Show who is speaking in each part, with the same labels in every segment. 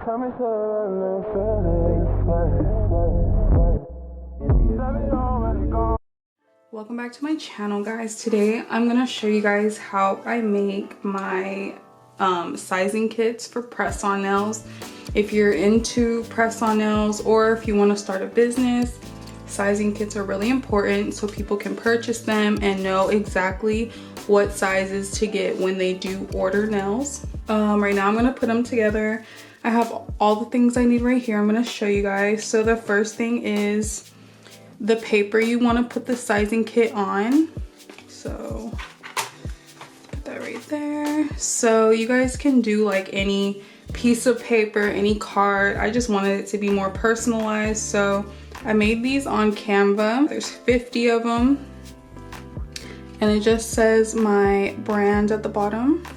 Speaker 1: Welcome back to my channel, guys. Today I'm gonna show you guys how I make my sizing kits for press-on nails. If you're into press-on nails or if you want to start a business, sizing kits are really important so people can purchase them and know exactly what sizes to get when they do order nails. Right now I'm gonna put them together. I have all the things I need right here. I'm gonna show you guys. So the first thing is the paper you want to put the sizing kit on. So put that right there. So you guys can do like any piece of paper, any card. I just wanted it to be more personalized, so I made these on Canva. There's 50 of them and it just says my brand at the bottom.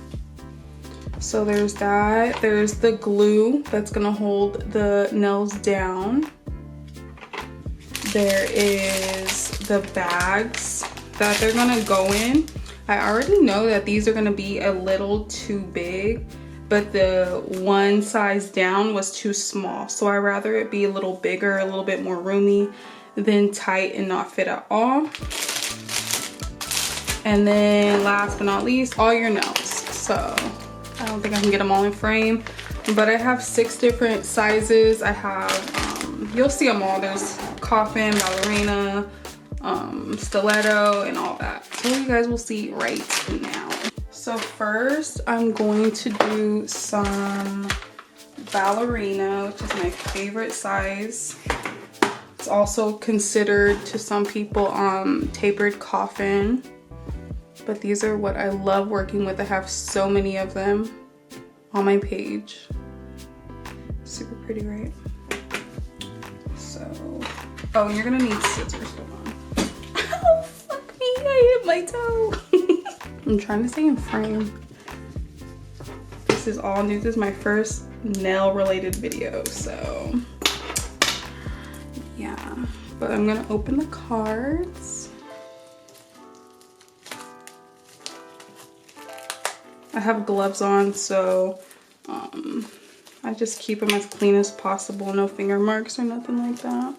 Speaker 1: So there's that. There's the glue that's gonna hold the nails down. There is the bags that they're gonna go in. I already know that these are gonna be a little too big, but the one size down was too small. So I'd rather it be a little bigger, a little bit more roomy than tight and not fit at all. And then last but not least, all your nails. So I don't think I can get them all in frame, but I have 6 different sizes. I have, you'll see them all. There's coffin, ballerina, stiletto, and all that. So you guys will see right now. So first I'm going to do some ballerina, which is my favorite size. It's also considered to some people tapered coffin, but these are what I love working with. I have so many of them on my page. Super pretty, right? So, oh, and you're gonna need scissors. Hold on. Oh, fuck me, I hit my toe. I'm trying to stay in frame. This is all new. This is my first nail related video, so yeah. But I'm gonna open the cards. I have gloves on, so I just keep them as clean as possible. No finger marks or nothing like that.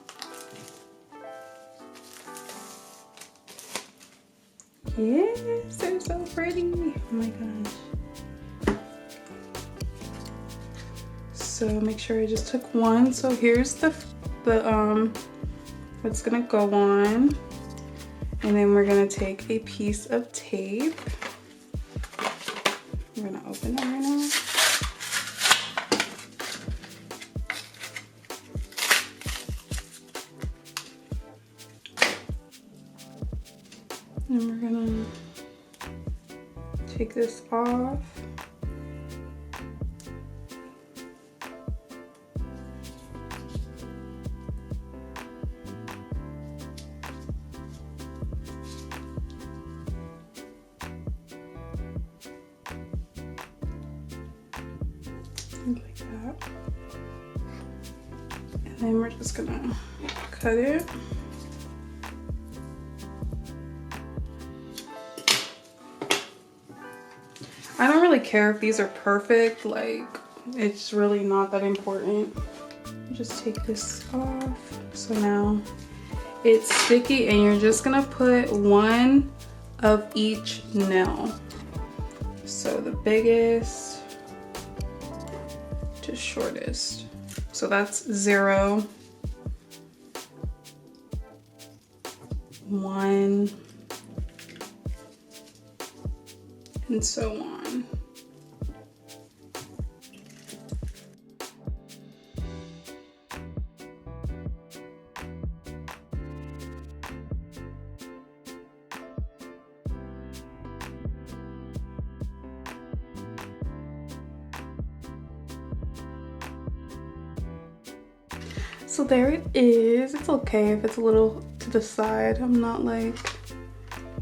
Speaker 1: Yes, they're so pretty. Oh my gosh. So make sure I just took one. So here's the what's gonna go on. And then we're gonna take a piece of tape. I'm gonna open it right now. And we're gonna take this off. Like that. And then we're just gonna cut it. I don't really care if these are perfect, like it's really not that important. Just take this off. So now it's sticky and you're just gonna put one of each nail. So the biggest to shortest. So that's 0, 1, and so on. So there it is. It's okay if it's a little to the side. I'm not like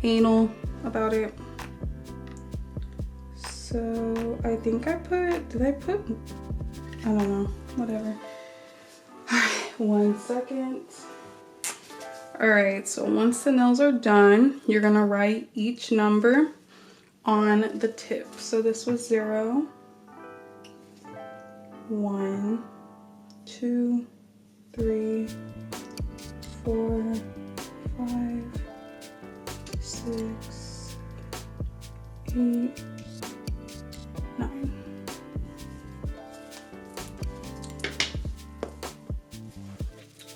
Speaker 1: anal about it. So I think I put, did I put, I don't know, whatever. 1 second. All right, so once the nails are done, you're gonna write each number on the tip. So this was 0. 1, 2, 3, 4, 5, 6, 8, 9.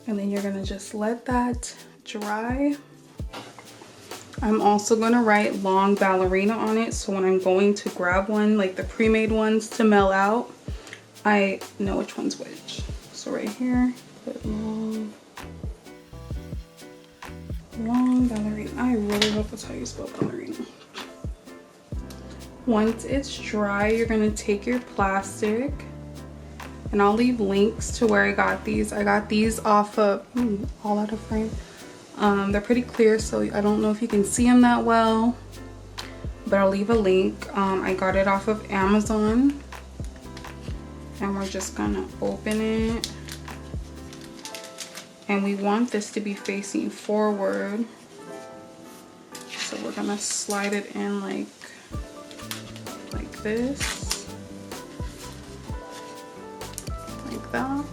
Speaker 1: And then you're gonna just let that dry. I'm also gonna write long ballerina on it, so when I'm going to grab one, like the pre-made ones to mail out, I know which one's which. So right here, put long ballerina. I really hope that's how you spell ballerina. Once it's dry, you're gonna take your plastic, and I'll leave links to where I got these. I got these off of, all out of frame. They're pretty clear, so I don't know if you can see them that well, but I'll leave a link. I got it off of Amazon, and we're just gonna open it. And we want this to be facing forward. So we're gonna slide it in like this. Like that.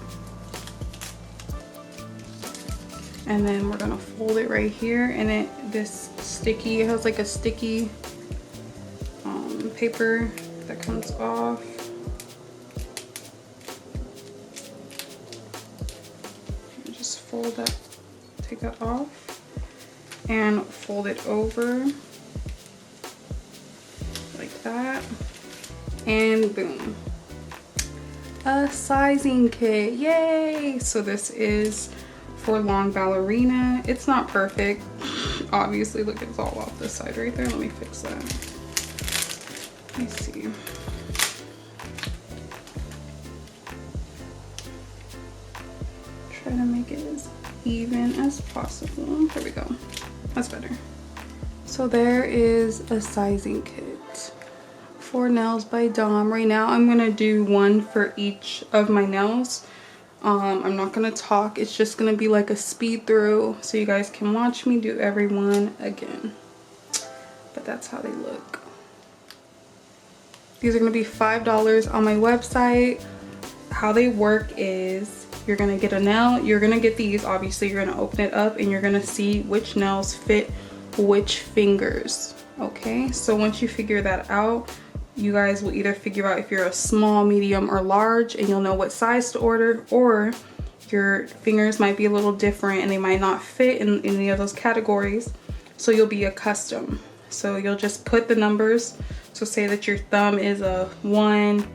Speaker 1: And then we're gonna fold it right here, and it has like a sticky paper that comes off. And just fold that, take that off, and fold it over like that, and boom, a sizing kit. Yay! So this is for long ballerina. It's not perfect, obviously. Look, it's all off this side right there. Let me fix that. Let me see. Try to make it as even as possible. There we go. That's better. So there is a sizing kit for Nails by Dom. Right now I'm gonna do one for each of my nails. I'm not gonna talk, it's just gonna be like a speed through so you guys can watch me do every one again. But that's how they look. These are gonna be $5 on my website. How they work is you're gonna get a nail, you're gonna get these, obviously you're gonna open it up and you're gonna see which nails fit which fingers. Okay, so once you figure that out, you guys will either figure out if you're a small, medium, or large, and you'll know what size to order, or your fingers might be a little different and they might not fit in any of those categories, so you'll be a custom. So you'll just put the numbers. So say that your thumb is a 1,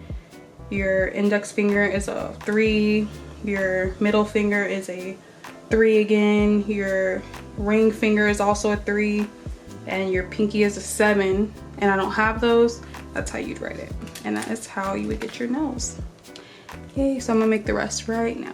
Speaker 1: your index finger is a 3, your middle finger is a 3 again, your ring finger is also a 3, and your pinky is a 7, and I don't have those. That's how you'd write it, and that is how you would get your nails. Okay, so I'm gonna make the rest right now.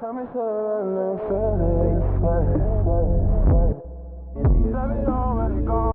Speaker 2: Tell me already gone.